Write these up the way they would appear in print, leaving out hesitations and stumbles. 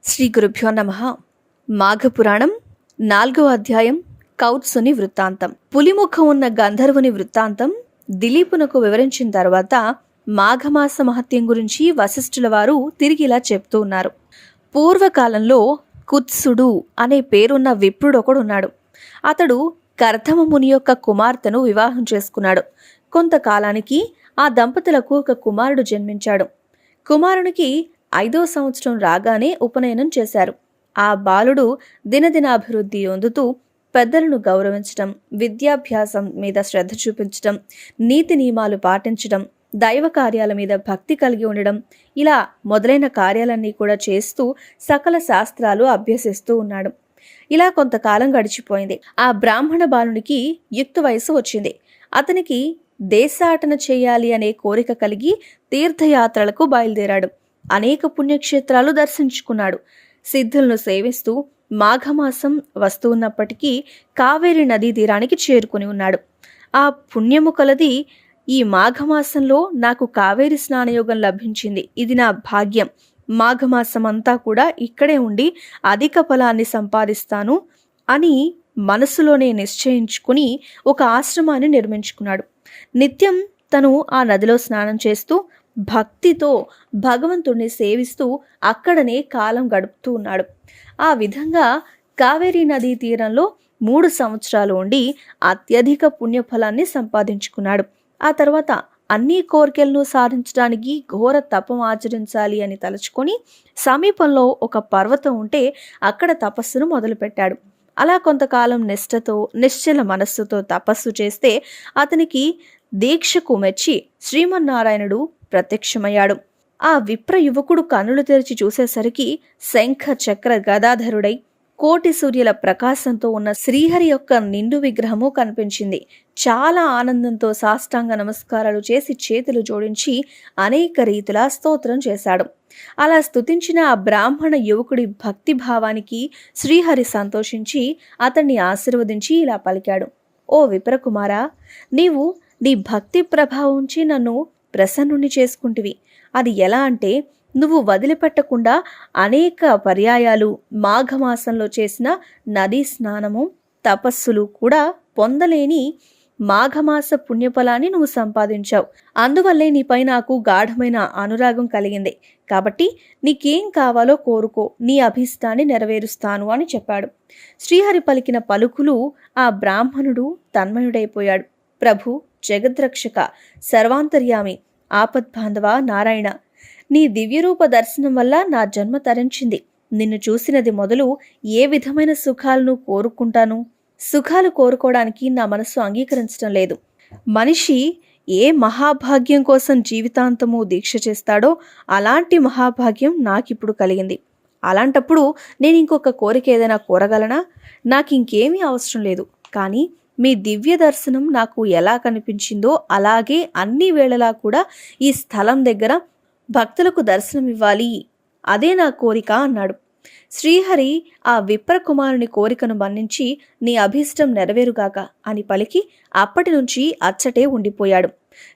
శ్రీ గురుభ్యో నమః. మాఘపురాణం 4వ అధ్యాయం కౌత్సుని వృత్తాంతం. పులిముఖం ఉన్న గంధర్వుని వృత్తాంతం దిలీపునకు వివరించిన తర్వాత మాఘమాస మహత్యం గురించి వశిష్ఠుల వారు తిరిగి ఇలా చెప్తూ ఉన్నారు. పూర్వకాలంలో కుత్సుడు అనే పేరున్న విప్రుడొకడున్నాడు. అతడు కర్ధమ ముని యొక్క కుమార్తెను వివాహం చేసుకున్నాడు. కొంతకాలానికి ఆ దంపతులకు ఒక కుమారుడు జన్మించాడు. కుమారునికి 5వ సంవత్సరం రాగానే ఉపనయనం చేశారు. ఆ బాలుడు దినదినాభివృద్ధి పొందుతూ పెద్దలను గౌరవించడం, విద్యాభ్యాసం మీద శ్రద్ధ చూపించడం, నీతి నియమాలు పాటించడం, దైవ కార్యాల మీద భక్తి కలిగి ఉండడం, ఇలా మొదలైన కార్యాలన్నీ కూడా చేస్తూ సకల శాస్త్రాలు అభ్యసిస్తూ ఉన్నాడు. ఇలా కొంతకాలం గడిచిపోయింది. ఆ బ్రాహ్మణ బాలునికి యుక్త వయసు వచ్చింది. అతనికి దేశాటన చేయాలి అనే కోరిక కలిగి తీర్థయాత్రలకు బయలుదేరాడు. అనేక పుణ్యక్షేత్రాలు దర్శించుకున్నాడు. సిద్ధులను సేవిస్తూ మాఘమాసం వస్తూ ఉన్నప్పటికీ కావేరి నదీ తీరానికి చేరుకుని ఉన్నాడు. ఆ పుణ్యము కలది ఈ మాఘమాసంలో నాకు కావేరి స్నానయోగం లభించింది, ఇది నా భాగ్యం, మాఘమాసం అంతా కూడా ఇక్కడే ఉండి అధిక ఫలాన్ని సంపాదిస్తాను అని మనసులోనే నిశ్చయించుకుని ఒక ఆశ్రమాన్ని నిర్మించుకున్నాడు. నిత్యం తను ఆ నదిలో స్నానం చేస్తూ భక్తితో భగవంతుడిని సేవిస్తూ అక్కడనే కాలం గడుపుతూ ఉన్నాడు. ఆ విధంగా కావేరీ నదీ తీరంలో 3 సంవత్సరాలు ఉండి అత్యధిక పుణ్యఫలాన్ని సంపాదించుకున్నాడు. ఆ తర్వాత అన్ని కోరికలను సాధించడానికి ఘోర తపం ఆచరించాలి అని తలుచుకొని సమీపంలో ఒక పర్వతం ఉంటే అక్కడ తపస్సును మొదలుపెట్టాడు. అలా కొంతకాలం నిష్ఠతో నిశ్చల మనస్సుతో తపస్సు చేస్తే అతనికి దీక్షకు మెచ్చి శ్రీమన్నారాయణుడు ప్రత్యక్షమయ్యాడు. ఆ విప్ర యువకుడు కన్నులు తెరిచి చూసేసరికి శంఖ చక్ర గదాధరుడై కోటి సూర్యుల ప్రకాశంతో ఉన్న శ్రీహరి యొక్క నిండు విగ్రహము కనిపించింది. చాలా ఆనందంతో సాష్టాంగ నమస్కారాలు చేసి చేతులు జోడించి అనేక రీతులా స్తోత్రం చేశాడు. అలా స్తుతించిన ఆ బ్రాహ్మణ యువకుడి భక్తి భావానికి శ్రీహరి సంతోషించి అతన్ని ఆశీర్వదించి ఇలా పలికాడు. ఓ విప్రకుమారా, నీవు నీ భక్తి ప్రభావంచి నన్ను ప్రసన్నుని చేసుకుంటివి. అది ఎలా అంటే, నువ్వు వదిలిపెట్టకుండా అనేక పర్యాయాలు మాఘమాసంలో చేసిన నదీ స్నానము, తపస్సులు కూడా పొందలేని మాఘమాస పుణ్యఫలాన్ని నువ్వు సంపాదించావు. అందువల్లే నీపై నాకు గాఢమైన అనురాగం కలిగింది. కాబట్టి నీకేం కావాలో కోరుకో, నీ అభీష్టాన్ని నెరవేరుస్తాను అని చెప్పాడు. శ్రీహరి పలికిన పలుకులు ఆ బ్రాహ్మణుడు తన్మయుడైపోయాడు. ప్రభు, జగద్రక్షక, సర్వాంతర్యామి, ఆపద్బాంధవ నారాయణ, నీ దివ్యరూప దర్శనం వల్ల నా జన్మ తరించింది. నిన్ను చూసినది మొదలు ఏ విధమైన సుఖాలను కోరుకుంటాను? సుఖాలు కోరుకోవడానికి నా మనస్సు అంగీకరించడం లేదు. మనిషి ఏ మహాభాగ్యం కోసం జీవితాంతము దీక్ష చేస్తాడో అలాంటి మహాభాగ్యం నాకిప్పుడు కలిగింది. అలాంటప్పుడు నేను ఇంకొక కోరిక ఏదైనా కోరగలనా? నాకు ఇంకేమీ అవసరం లేదు. కానీ మీ దివ్య దర్శనం నాకు ఎలా కనిపించిందో అలాగే అన్ని వేళలా కూడా ఈ స్థలం దగ్గర భక్తులకు దర్శనం ఇవ్వాలి, అదే నా కోరిక అన్నాడు. శ్రీహరి ఆ విప్రకుమారుని కోరికను మన్నించి నీ అభీష్టం నెరవేరుగాక అని పలికి అప్పటి నుంచి అచ్చటే ఉండిపోయాడు.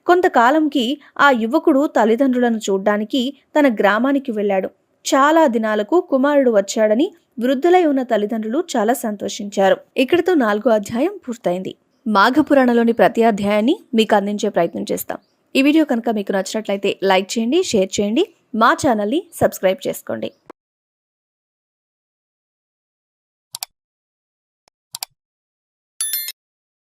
కొంతకాలంకి ఆ యువకుడు తల్లిదండ్రులను చూడ్డానికి తన గ్రామానికి వెళ్ళాడు. చాలా దినాలకు కుమారుడు వచ్చాడని వృద్ధులై ఉన్న తల్లిదండ్రులు చాలా సంతోషించారు. ఇక్కడితో 4వ అధ్యాయం పూర్తయింది. మాఘపురాణంలోని ప్రతి అధ్యాయాన్ని మీకు అందించే ప్రయత్నం చేస్తాం. ఈ వీడియో కనుక మీకు నచ్చినట్లయితే లైక్ చేయండి, షేర్ చేయండి, మా ఛానల్ని సబ్స్క్రైబ్ చేసుకోండి.